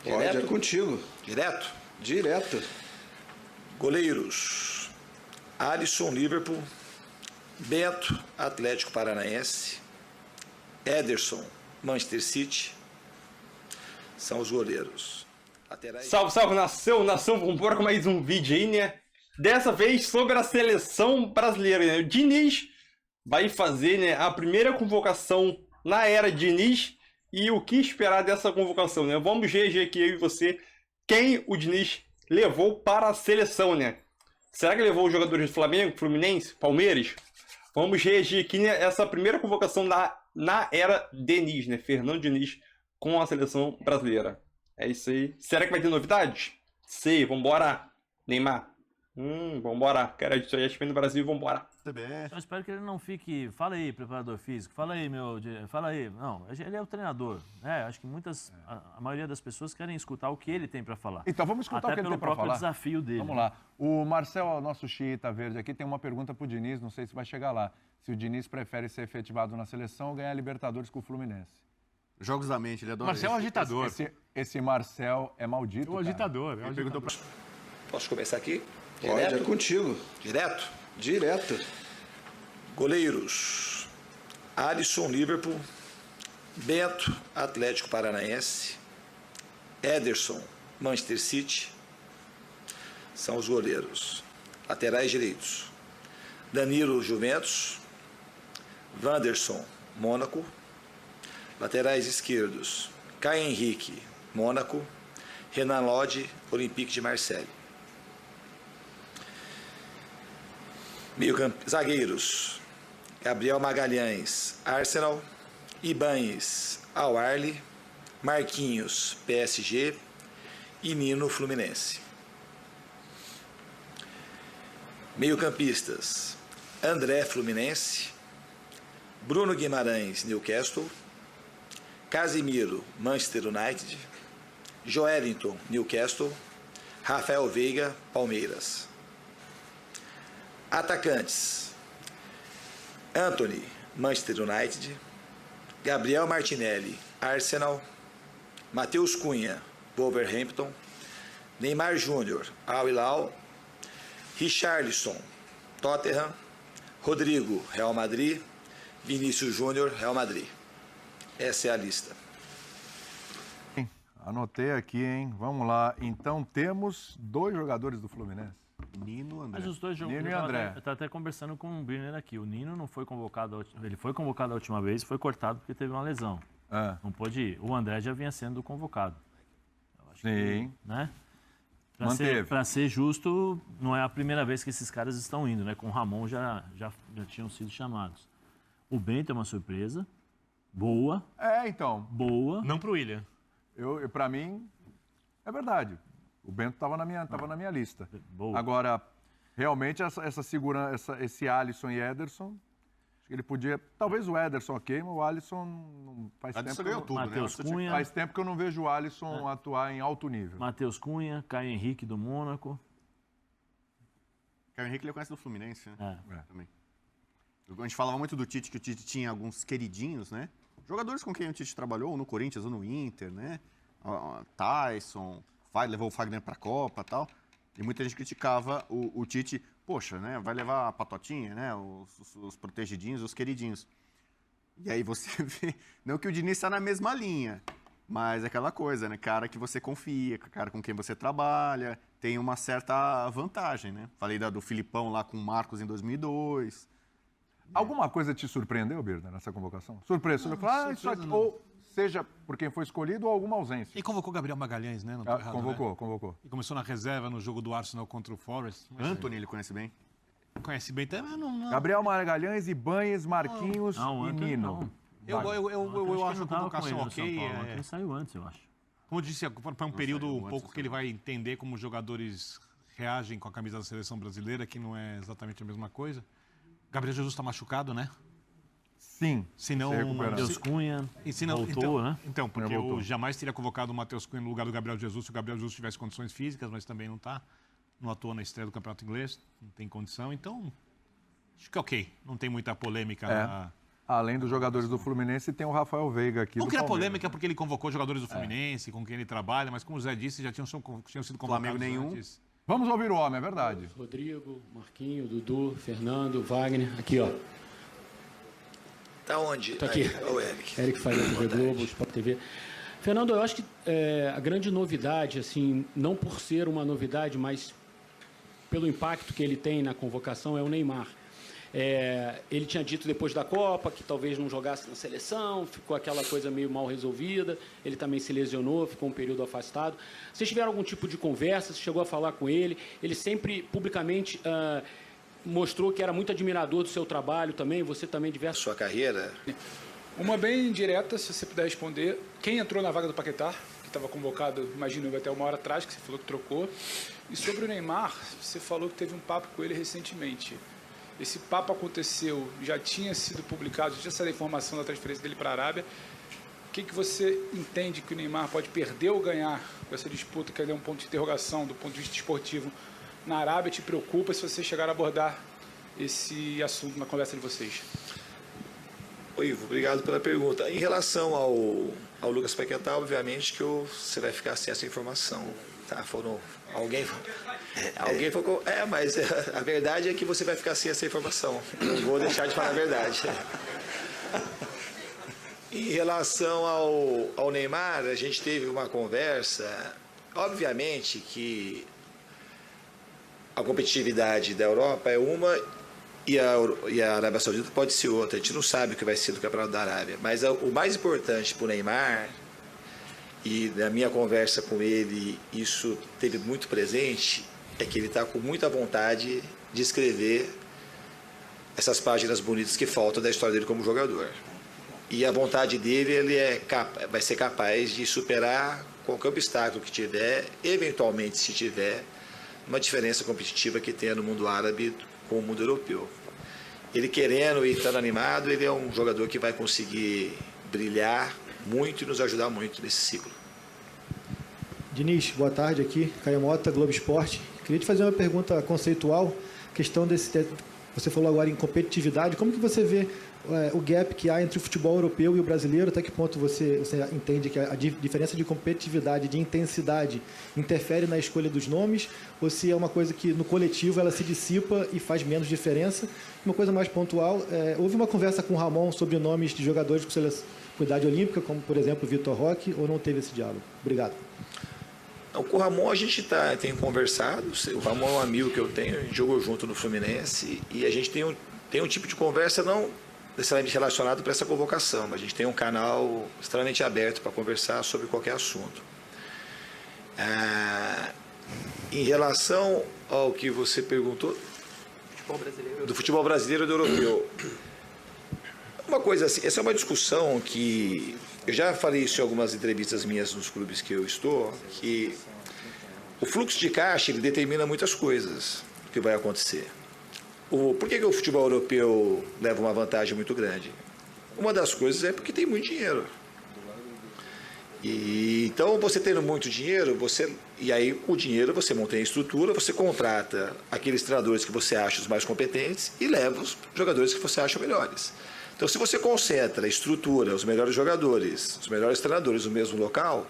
Pode, é contigo. Direto? Direto. Goleiros: Alisson, Liverpool. Bento, Atlético Paranaense. Ederson, Manchester City. São os goleiros. Laterais... Salve, salve, nação, vamos embora com mais um vídeo aí, né? Dessa vez sobre a seleção brasileira, né? O Diniz vai fazer, né, a primeira convocação na era Diniz e o que esperar dessa convocação, né? Vamos reagir aqui, eu e você, quem o Diniz levou para a seleção, né? Será que levou os jogadores do Flamengo, Fluminense, Palmeiras? Vamos reagir aqui, né, essa primeira convocação na era Diniz, né? Fernando Diniz com a seleção brasileira. É isso aí. Será que vai ter novidades? Sei, vambora, Neymar. Vambora. Cara, isso aí é no Brasil, vambora. Eu espero que ele não fique... Fala aí, preparador físico. Fala aí, Fala aí. Não, ele é o treinador. Acho que a maioria das pessoas querem escutar o que ele tem para falar. Então, vamos escutar o que ele tem para falar. Até pelo próprio desafio dele. Vamos lá. O Marcel, nosso xiita verde aqui, tem uma pergunta para o Diniz, não sei se vai chegar lá. Se o Diniz prefere ser efetivado na seleção ou ganhar Libertadores com o Fluminense. Jogos da mente, ele adora. Marcel é um agitador. Esse Marcel é maldito, É um agitador. Posso começar aqui? Pode, Direto? é contigo. Direto? Direto. Goleiros: Alisson, Liverpool. Bento, Atlético Paranaense. Ederson, Manchester City. São os goleiros. Laterais direitos: Danilo, Juventus. Wanderson, Mônaco. Laterais esquerdos: Caio Henrique, Mônaco. Renan Lodge, Olympique de Marseille. Zagueiros: Gabriel Magalhães, Arsenal. Ibañez, Al Ahly. Marquinhos, PSG. E Nino, Fluminense. Meio-campistas: André, Fluminense. Bruno Guimarães, Newcastle. Casimiro, Manchester United. Joelinton, Newcastle. Rafael Veiga, Palmeiras. Atacantes: Antony, Manchester United. Gabriel Martinelli, Arsenal. Matheus Cunha, Wolverhampton. Neymar Júnior, Al Hilal. Richarlison, Tottenham. Rodrigo, Real Madrid. Vinícius Júnior, Real Madrid. Essa é a lista. Anotei aqui, hein? Vamos lá. Então temos 2 jogadores do Fluminense. Nino, André. Mas os dois jogos... Nino e André. Eu estava até conversando com o Birner aqui. O Nino não foi convocado... Ele foi convocado a última vez e foi cortado porque teve uma lesão. Não pôde ir. O André já vinha sendo convocado. Eu acho Sim. Que, né? Manteve. Para ser justo, não é a primeira vez que esses caras estão indo, né? Com o Ramon já tinham sido chamados. O Bento é uma surpresa. Boa. Então. Boa. Não pro William. Para mim, é verdade. O Bento estava na minha lista. Boa. Agora, realmente, essa segurança, esse Alisson e Ederson, acho que ele podia... Talvez o Ederson, ok, mas o Alisson não faz tempo... Ederson ganhou tudo, Matheus Cunha. Faz tempo que eu não vejo o Alisson atuar em alto nível. Matheus Cunha, Caio Henrique do Mônaco. Caio Henrique ele conhece do Fluminense, né? Também. A gente falava muito do Tite, que o Tite tinha alguns queridinhos, né? Jogadores com quem o Tite trabalhou, ou no Corinthians ou no Inter, né? Tyson, levou o Fagner pra Copa e tal. E muita gente criticava o Tite, poxa, né? Vai levar a patotinha, né? Os protegidinhos, os queridinhos. E aí você vê, não que o Diniz está na mesma linha, mas é aquela coisa, né? Cara que você confia, cara com quem você trabalha, tem uma certa vantagem, né? Falei do Filipão lá com o Marcos em 2002... Alguma coisa te surpreendeu, Birner, nessa convocação? Surpresa. Ou seja, por quem foi escolhido ou alguma ausência. E convocou Gabriel Magalhães, né? Não tô errado, convocou. E começou na reserva no jogo do Arsenal contra o Forest. Antony ele conhece bem? Conhece bem também, não. Gabriel Magalhães, Ibañez, Marquinhos e Nino. Eu acho a convocação ok. Ele saiu antes, eu acho. Como eu disse, foi um período um pouco que ele vai entender como os jogadores reagem com a camisa da seleção brasileira, que não é exatamente a mesma coisa. Gabriel Jesus está machucado, né? Sim. Se não, Matheus Cunha voltou, né? Então, porque eu jamais teria convocado o Matheus Cunha no lugar do Gabriel Jesus se o Gabriel Jesus tivesse condições físicas, mas também não está. Não atuou na estreia do Campeonato Inglês, não tem condição. Então, acho que ok. Não tem muita polêmica Além dos jogadores do Fluminense, tem o Rafael Veiga aqui Não do cria Palmeiras. polêmica porque ele convocou jogadores do Fluminense, com quem ele trabalha, mas como o Zé disse, já tinham sido convocados Flamengo nenhum. antes. Vamos ouvir o homem, é verdade. Rodrigo, Marquinho, Dudu, Fernando, Wagner. Aqui, ó. Tá onde? Tá aqui. Aí, o Eric. Eric Faria, TV Globo, Sport TV. Fernando, eu acho que a grande novidade, assim, não por ser uma novidade, mas pelo impacto que ele tem na convocação, é o Neymar. Ele tinha dito depois da Copa que talvez não jogasse na seleção, ficou aquela coisa meio mal resolvida, ele também se lesionou, ficou um período afastado. Vocês tiveram algum tipo de conversa? Você chegou a falar com ele? Ele sempre, publicamente, mostrou que era muito admirador do seu trabalho também, você também diversos... Sua carreira? Uma bem direta, se você puder responder. Quem entrou na vaga do Paquetá, que estava convocado, imagino, até uma hora atrás, que você falou que trocou. E sobre o Neymar, você falou que teve um papo com ele recentemente. Esse papo aconteceu, já tinha sido publicado, já tinha saído a informação da transferência dele para a Arábia. O que você entende que o Neymar pode perder ou ganhar com essa disputa, que é um ponto de interrogação do ponto de vista esportivo na Arábia? Te preocupa se você chegar a abordar esse assunto na conversa de vocês? Oi, Ivo, obrigado pela pergunta. Em relação ao Lucas Paquetá, obviamente que você vai ficar sem essa informação. Tá? Alguém foi. Mas a verdade é que você vai ficar sem essa informação. Não vou deixar de falar a verdade. Em relação ao Neymar, a gente teve uma conversa. Obviamente que a competitividade da Europa é uma e a Arábia Saudita pode ser outra. A gente não sabe o que vai ser do Campeonato da Arábia. Mas o mais importante para o Neymar, e na minha conversa com ele, isso teve muito presente, é que ele está com muita vontade de escrever essas páginas bonitas que faltam da história dele como jogador. E a vontade dele, vai ser capaz de superar qualquer obstáculo que tiver, eventualmente, se tiver, uma diferença competitiva que tenha no mundo árabe com o mundo europeu. Ele querendo e estando animado, ele é um jogador que vai conseguir brilhar muito e nos ajudar muito nesse ciclo. Diniz, boa tarde aqui, Caio Mota, Globo Esporte. Queria te fazer uma pergunta conceitual, questão você falou agora em competitividade, como que você vê o gap que há entre o futebol europeu e o brasileiro? Até que ponto você entende que a diferença de competitividade, de intensidade, interfere na escolha dos nomes, ou se é uma coisa que no coletivo ela se dissipa e faz menos diferença? Uma coisa mais pontual, houve uma conversa com o Ramon sobre nomes de jogadores com idade olímpica, como por exemplo o Vitor Roque, ou não teve esse diálogo? Obrigado. Com o Ramon a gente tem conversado, o Ramon é um amigo que eu tenho, a gente jogou junto no Fluminense, e a gente tem um tipo de conversa não necessariamente relacionado para essa convocação, mas a gente tem um canal extremamente aberto para conversar sobre qualquer assunto. Em relação ao que você perguntou, do futebol brasileiro e do europeu, uma coisa assim, essa é uma discussão que eu já falei isso em algumas entrevistas minhas nos clubes que eu estou, que o fluxo de caixa ele determina muitas coisas que vai acontecer. Por que o futebol europeu leva uma vantagem muito grande? Uma das coisas é porque tem muito dinheiro. E então, você tendo muito dinheiro, e aí o dinheiro você monta a estrutura, você contrata aqueles treinadores que você acha os mais competentes e leva os jogadores que você acha melhores. Então, se você concentra a estrutura, os melhores jogadores, os melhores treinadores no mesmo local,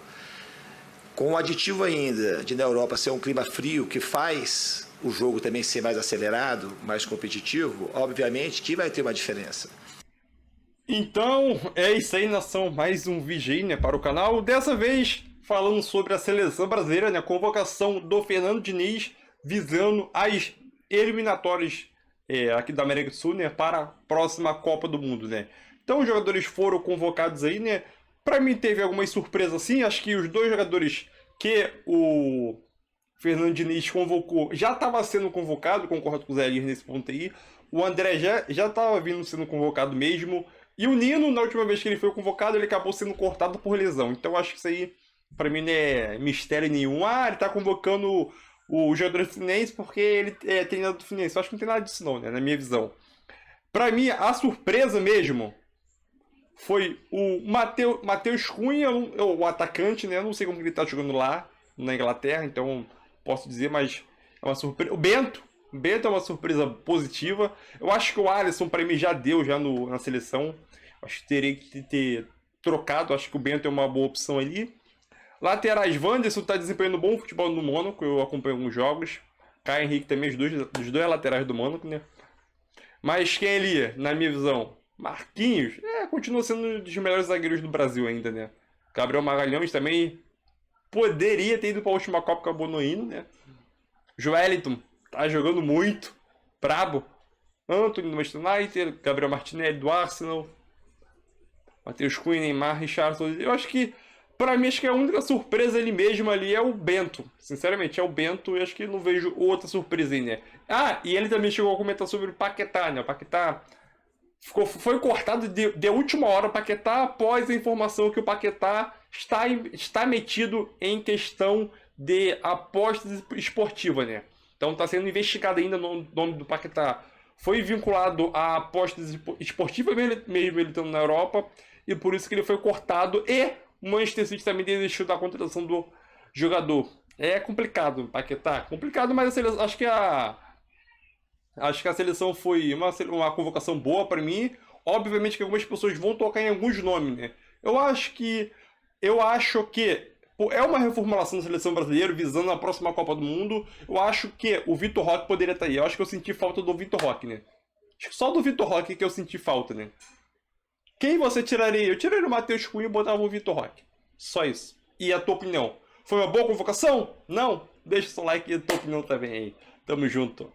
com o aditivo ainda de na Europa ser um clima frio que faz o jogo também ser mais acelerado, mais competitivo, obviamente que vai ter uma diferença. Então, é isso aí, nação. Mais um vídeo aí, né, para o canal. Dessa vez, falando sobre a seleção brasileira, né, a convocação do Fernando Diniz, visando as eliminatórias aqui da América do Sul, né, para a próxima Copa do Mundo, né. Então, os jogadores foram convocados aí, né. Para mim, teve algumas surpresas, assim. Acho que os dois jogadores que o Fernando Diniz convocou já estava sendo convocado, concordo com o Zé Lir nesse ponto aí. O André já estava vindo sendo convocado mesmo. E o Nino, na última vez que ele foi convocado, ele acabou sendo cortado por lesão. Então acho que isso aí, para mim, não é mistério nenhum. Ele tá convocando o jogador do Fluminense porque ele é treinador do Fluminense. Eu acho que não tem nada disso não, né, na minha visão. Para mim, a surpresa mesmo foi o Matheus Cunha, o atacante, né? Eu não sei como ele tá jogando lá na Inglaterra, então posso dizer, mas é uma surpresa. O Bento, O Bento é uma surpresa positiva. Eu acho que o Alisson, para mim, já deu na seleção. Acho que teria que ter trocado. Acho que o Bento é uma boa opção ali. Laterais, Wanderson está desempenhando bom futebol no Mônaco. Eu acompanho alguns jogos. Caio Henrique também, os dois laterais do Mônaco, né? Mas quem ali, na minha visão? Marquinhos, continua sendo um dos melhores zagueiros do Brasil ainda, né? Gabriel Magalhães também poderia ter ido para a última Copa, acabou não indo, né? Joelinton tá jogando muito, brabo. Antony do Manchester United, Gabriel Martinelli do Arsenal, Matheus Cunha, Neymar, Richarlison. Eu acho que, pra mim, acho que a única surpresa ali mesmo ali é o Bento. Sinceramente, é o Bento. Eu acho que não vejo outra surpresa aí, né? Ah, e ele também chegou a comentar sobre o Paquetá, né? O Paquetá foi cortado de última hora o Paquetá após a informação que o Paquetá está metido em questão de apostas esportivas, né? Então está sendo investigado ainda o nome do Paquetá. Foi vinculado a apostas esportivas, mesmo ele estando na Europa, e por isso que ele foi cortado. E o Manchester City também desistiu da contratação do jogador. É complicado, Paquetá. Complicado, mas acho que a seleção foi uma convocação boa para mim. Obviamente que algumas pessoas vão tocar em alguns nomes, né? Eu acho que é uma reformulação da seleção brasileira visando a próxima Copa do Mundo. Eu acho que o Vitor Roque poderia estar aí. Eu acho que eu senti falta do Vitor Roque, né? Acho que só do Vitor Roque que eu senti falta, né? Quem você tiraria? Eu tiraria o Matheus Cunha e botava o Vitor Roque. Só isso. E a tua opinião? Foi uma boa convocação? Não? Deixa o seu like e a tua opinião também aí. Tamo junto.